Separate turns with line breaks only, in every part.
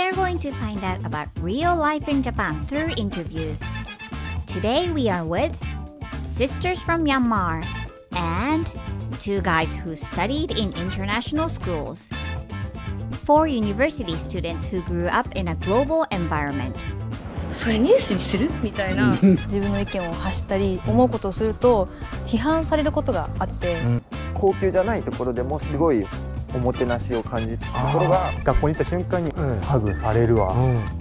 We are going to find out about real life in Japan through interviews. Today we are with sisters from Myanmar and two guys who studied in international schools. Four university students who grew up in a global environment.
それニュースにするみたいな自分の意見を発したり思うことをすると批判されることがあって、
高級じゃないところでもすごいおもてなしを感じたところが、
学校に行った瞬間にハグされるわ、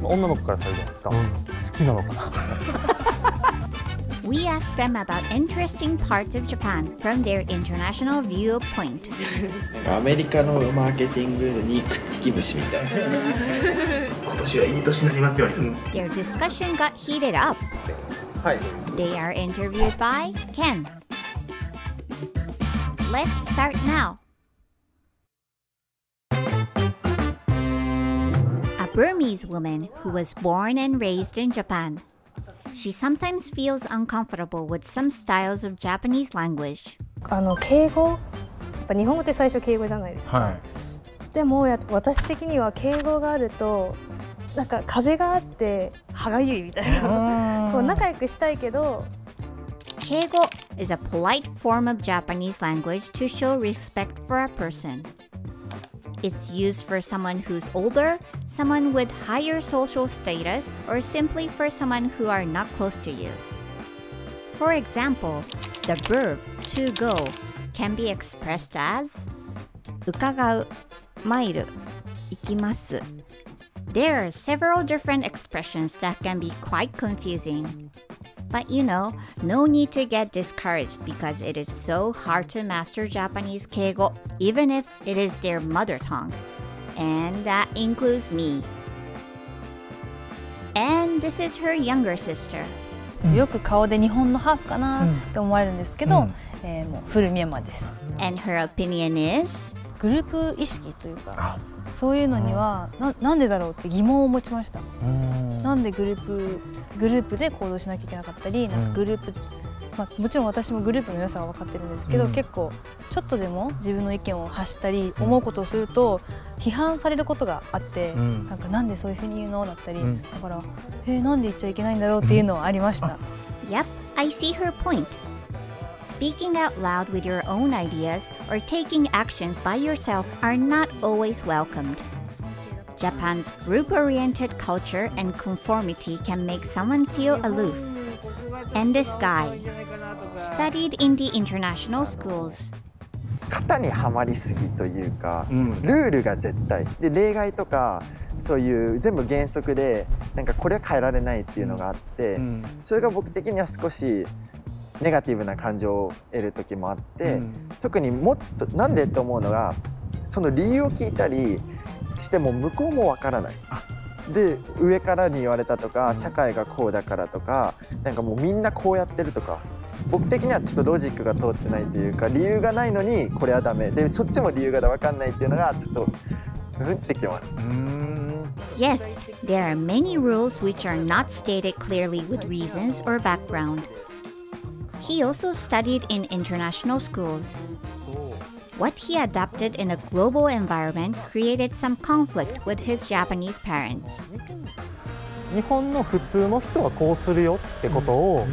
女の子からされるじゃないですか、好きなのかな。
We asked them about interesting parts of Japan from their international viewpoint.
アメリカのマーケティングにくっつき虫みたいな。
今年はいい年になりますように。
Their discussion got heated up.
はい。
They are interviewed by Ken. Let's start now. A Burmese woman who was born and raised in Japan. She sometimes feels uncomfortable with some styles of Japanese language.
敬語、やっぱ日本語って最初敬語じゃないですか。でも私的には敬語があるとなんか壁があって歯がゆいみたいな。こう仲良くしたいけど。
敬語 is a polite form of Japanese language to show respect for a person. It's used for someone who's older, someone with higher social status, or simply for someone who are not close to you. For example, the verb to go can be expressed as 伺う、参る、行きます。There are several different expressions that can be quite confusing. But you know, no need to get discouraged because it is so hard to master Japanese keigo, even if it is their mother tongue. And that includes me. And this is her younger sister.
よく顔で日本のハーフかなって思われるんですけど、もうフルミャンマーです。
And her opinion is?
グループ意識というか、そういうのにはなんでだろうって疑問を持ちました。なんでグループで行動しなきゃいけなかったり、なんかグループ、もちろん私もグループの良さは分かってるんですけど、結構ちょっとでも自分の意見を発したり思うことをすると批判されることがあって、なんかなんでそういうふうに言うのだったり、だからなんで言っちゃいけないんだろうっていうのはありました。
Yep, I see her point. Speaking out loud with your own ideas or taking actions by yourself are not always welcomed. Japan's group-oriented culture and conformity can make someone feel aloof. And this guy studied in the international schools.
型にはまりすぎというか、ルールが絶対で例外とかそういう全部原則でなんかこれは変えられないっていうのがあって、それが僕的には少しネガティブな感情を得る時もあって、特にもっとなんでと思うのがその理由を聞いたりしても向こうもわからない。で上からに言われたとか、社会がこうだからとか、なんかもうみんなこうやってるとか、僕的にはちょっとロジックが通ってないというか、理由がないのにこれはダメで、そっちも理由がわかんないっていうのがちょっとってきます。
Yes, there are many rules which are not stated clearly with reasons or background. He also studied in international schools. What he adapted in a global environment created some conflict with his Japanese parents.
日本の普通の人はこうするよってことを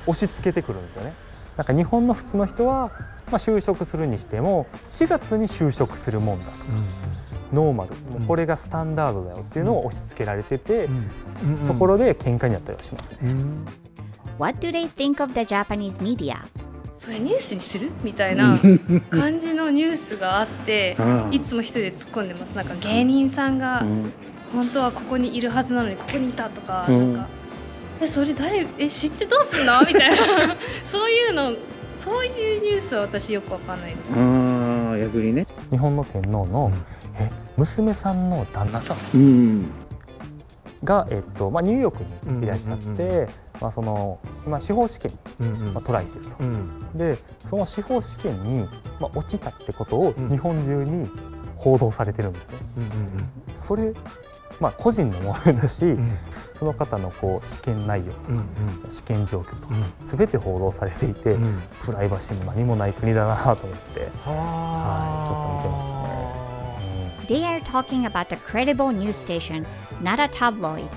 押し付けてくるんですよね。なんか日本の普通の人は、就職するにしても4月に就職するもんだとか、ノーマル、これがスタンダードだよっていうのを押し付けられてて、ところで喧嘩になったりはしますね。
What do they think of the Japanese media?
それニュースにするみたいな感じのニュースがあって、いつも一人で突っ込んでます。なんか芸人さんが本当はここにいるはずなのにここにいたとか、なんかそれ誰知ってどうすんのみたいなそういうニュースは私よくわかんないです。
逆にね。
日本の天皇の娘さんの旦那さんがニューヨークにいらっしゃって、今司法試験にトライしてると。でその司法試験に落ちたってことを日本中に報道されてるんですね。それ個人のものだし、その方の試験内容とか、試験状況とか全て報道されていて、プライバシーも何もない国だなと思って、ちょっと見てましたね。
They are talking about the credible news station, not a tabloid.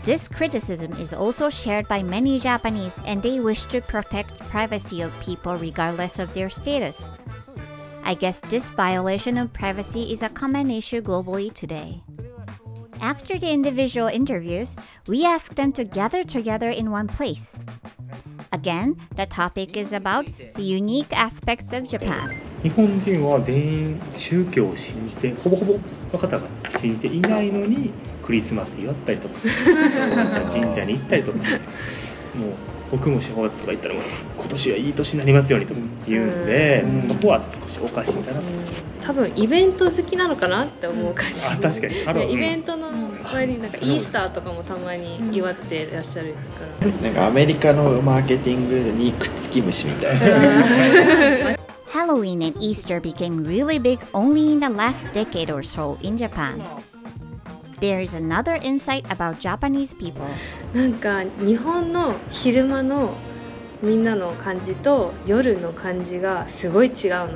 This criticism is also shared by many Japanese, and they wish to protect privacy of people regardless of their status. I guess this violation of privacy is a common issue globally today. After the individual interviews, we asked them to gather together in one place. Again, the topic is about the unique aspects of Japan.
日本人は全員宗教を信じて、ほぼほぼの方が信じていないのにクリスマス祝ったりとか神社に行ったりとか、もう僕も正月とか行ったらもう今年はいい年になりますようにと言うんで、そこは少しおかしいかなと。
多分イベント好きなのかなって思う感じ。
あ、確かに。
イベントの割になんかイースターとかもたまに祝っていらっしゃるから。
なんかアメリカのマーケティングにくっつき虫みたいな。
Halloween and Easter became really big only in the last decade or so in Japan. There is another insight about Japanese people.
なんか日本の昼間のみんなの感じと夜の感じがすごい違うなっ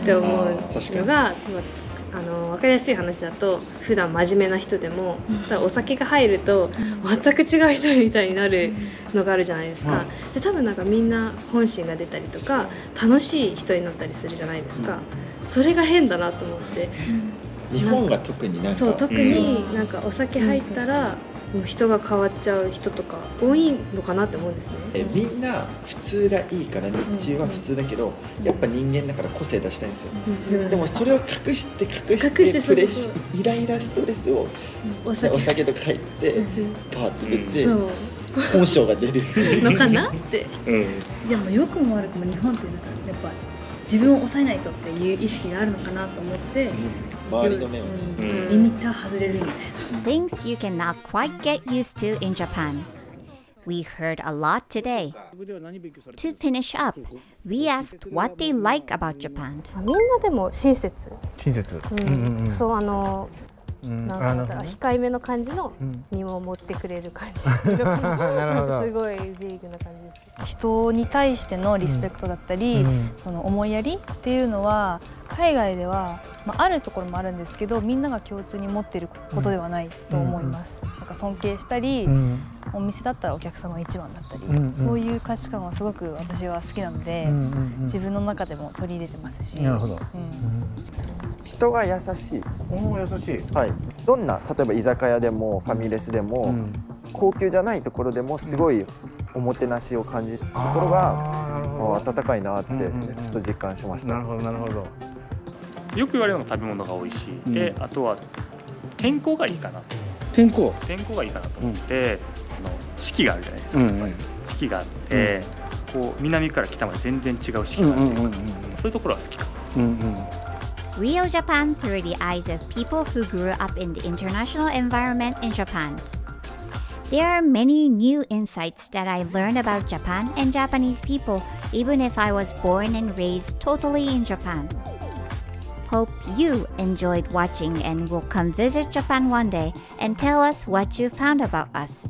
て思うのが、分かりやすい話だと普段真面目な人でもお酒が入ると全く違う人みたいになるのがあるじゃないですか。で多分なんかみんな本心が出たりとか楽しい人になったりするじゃないですか。それが変だなと思って。
日本が特になんか
そう特になんかお酒入ったらもう人が変わっちゃう人とか多いのかなって思うんですね。
みんな普通がいいから日中は普通だけど、やっぱ人間だから個性出したいんですよ。でもそれを隠してプレッシャー、イライラストレスをお酒とか入ってパーッと出て本性が出る
のかなって。
でも良くも悪くも日本ってやっぱ自分を抑えないとっていう意識があるのかなと思って、
周りの目を
リミッター外れるみたいな。
Things you cannot quite get used to in Japan. We heard a lot today. To finish up, we asked what they like about Japan.
みんなでも親切。そうなんか控えめの感じの見守ってくれる感じ。すごいビッグな感じです。
人に対してのリスペクトだったり、その思いやりっていうのは海外では、あるところもあるんですけど、みんなが共通に持っていることではないと思います。なんか尊敬したり、お店だったらお客様が一番だったり、そういう価値観はすごく私は好きなので、自分の中でも取り入れてますし。
なるほど。人が優しい。
優しい。
はい。どんな例えば居酒屋でもファミレスでも、高級じゃないところでもすごいおもてなしを感じるところが温かいなってちょっと実感しました。
なるほどなるほど。
よく言われるのが食べ物が美味しい。で、あとは天候がいいかなと。
天候
がいいかなと思って、四季があるじゃないですか。四季があって、こう南から北まで全然違う四季があるというか、そういうところは好きかな。
Real Japan through the eyes of people who grew up in the international environment in Japan. There are many new insights that I learned about Japan and Japanese people, even if I was born and raised totally in Japan. Hope you enjoyed watching and will come visit Japan one day and tell us what you found about us.